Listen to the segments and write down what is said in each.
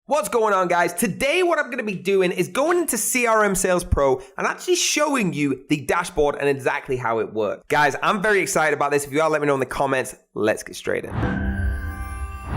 What's going on, guys? Today what I'm going to be doing is going into CRM Sales Pro and actually showing you the dashboard and exactly how it works. Guys, I'm very excited about this. If you are, let me know in the comments. Let's get straight in.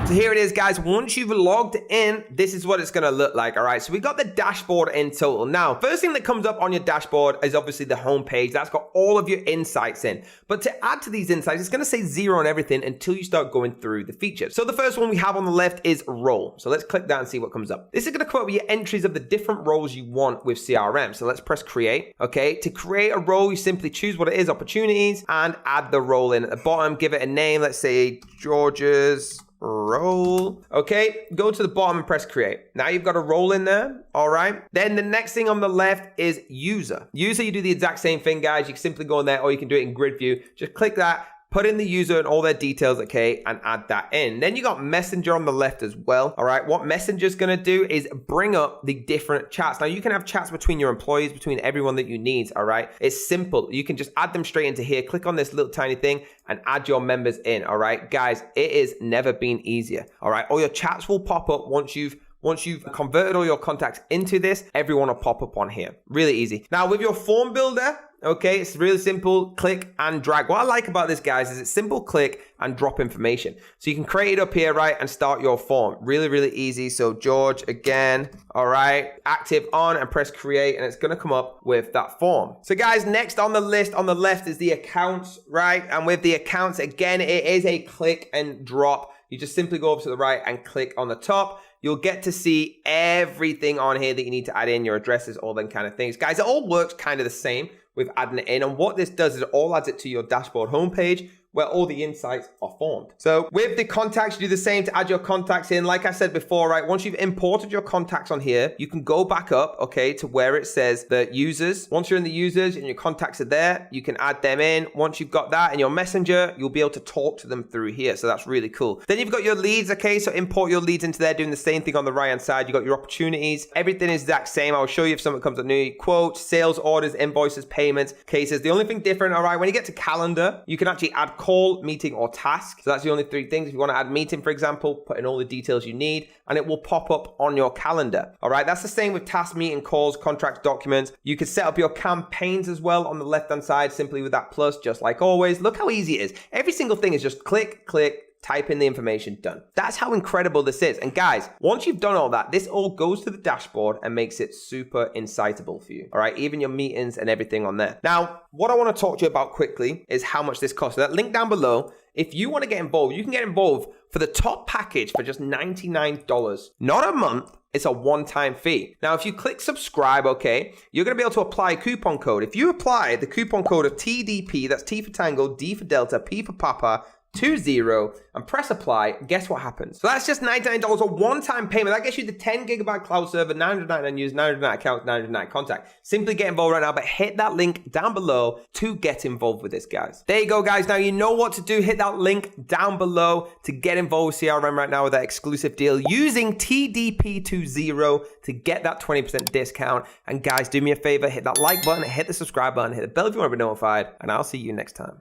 So here it is, guys. Once you've logged in, this is what it's going to look like. All right. So we got the dashboard in total. Now, first thing that comes up on your dashboard is obviously the home page. That's got all of your insights in. But to add to these insights, it's going to say 0 on everything until you start going through the features. So the first one we have on the left is role. So let's click that and see what comes up. This is going to come up with your entries of the different roles you want with CRM. So let's press create. Okay. To create a role, you simply choose what it is, opportunities, and add the role in at the bottom. Give it a name. Let's say George's role. Okay, go to the bottom and press create. Now you've got a role in there. All right. Then the next thing on the left is user. User, you do the exact same thing, guys. You can simply go in there or you can do it in grid view. Just click that. Put in the user and all their details, okay, and add that in. Then you got Messenger on the left as well, all right? What Messenger's gonna do is bring up the different chats. Now, you can have chats between your employees, between everyone that you need, all right? It's simple. You can just add them straight into here. Click on this little tiny thing and add your members in, all right? Guys, it has never been easier, all right? All your chats will pop up once you've converted all your contacts into this. Everyone will pop up on here. Really easy. Now, with your form builder, okay, it's really simple. Click and drag. What I like about this, guys, is it's simple click and drop information. So you can create it up here, right, and start your form. Really, really easy. So George, again, all right, active on and press create, and it's going to come up with that form. So guys, next on the list on the left is the accounts, right? And with the accounts, again, it is a click and drop. You just simply go over to the right and click on the top. You'll get to see everything on here that you need to add in, your addresses, all them kind of things. Guys, it all works kind of the same with adding it in. And what this does is it all adds it to your dashboard homepage where all the insights are formed. So with the contacts, you do the same to add your contacts in. Like I said before, right, once you've imported your contacts on here, you can go back up, okay, to where it says the users. Once you're in the users and your contacts are there, you can add them in. Once you've got that in your messenger, you'll be able to talk to them through here. So that's really cool. Then you've got your leads, okay, so import your leads into there, doing the same thing on the right hand side. You've got your opportunities. Everything is the exact same. I'll show you if something comes up new. Quotes, sales orders, invoices, payments, cases. The only thing different, all right, when you get to calendar, you can actually add call, meeting, or task. So that's the only 3 things. If you want to add meeting, for example, put in all the details you need and it will pop up on your calendar. All right, that's the same with task, meeting, calls, contracts, documents. You can set up your campaigns as well on the left-hand side simply with that plus, just like always. Look how easy it is. Every single thing is just click, click, type in the information, done. That's how incredible this is. And guys, once you've done all that, this all goes to the dashboard and makes it super insightable for you. All right, even your meetings and everything on there. Now, what I want to talk to you about quickly is how much this costs. So that link down below, if you want to get involved, you can get involved for the top package for just $99. Not a month. It's a one-time fee. Now, if you click subscribe, okay, you're going to be able to apply a coupon code. If you apply the coupon code of TDP, that's T for Tango, D for Delta, P for Papa, 20 and press apply, guess what happens? So that's just $99, a one-time payment. That gets you the 10 gigabyte cloud server, 999 users, 999 accounts, 999 contact. Simply get involved right now, but hit that link down below to get involved with this, guys. There you go, guys. Now you know what to do. Hit that link down below to get involved with CRM right now with that exclusive deal using TDP20 to get that 20% discount. And guys, do me a favor, hit that like button, hit the subscribe button, hit the bell if you want to be notified, and I'll see you next time.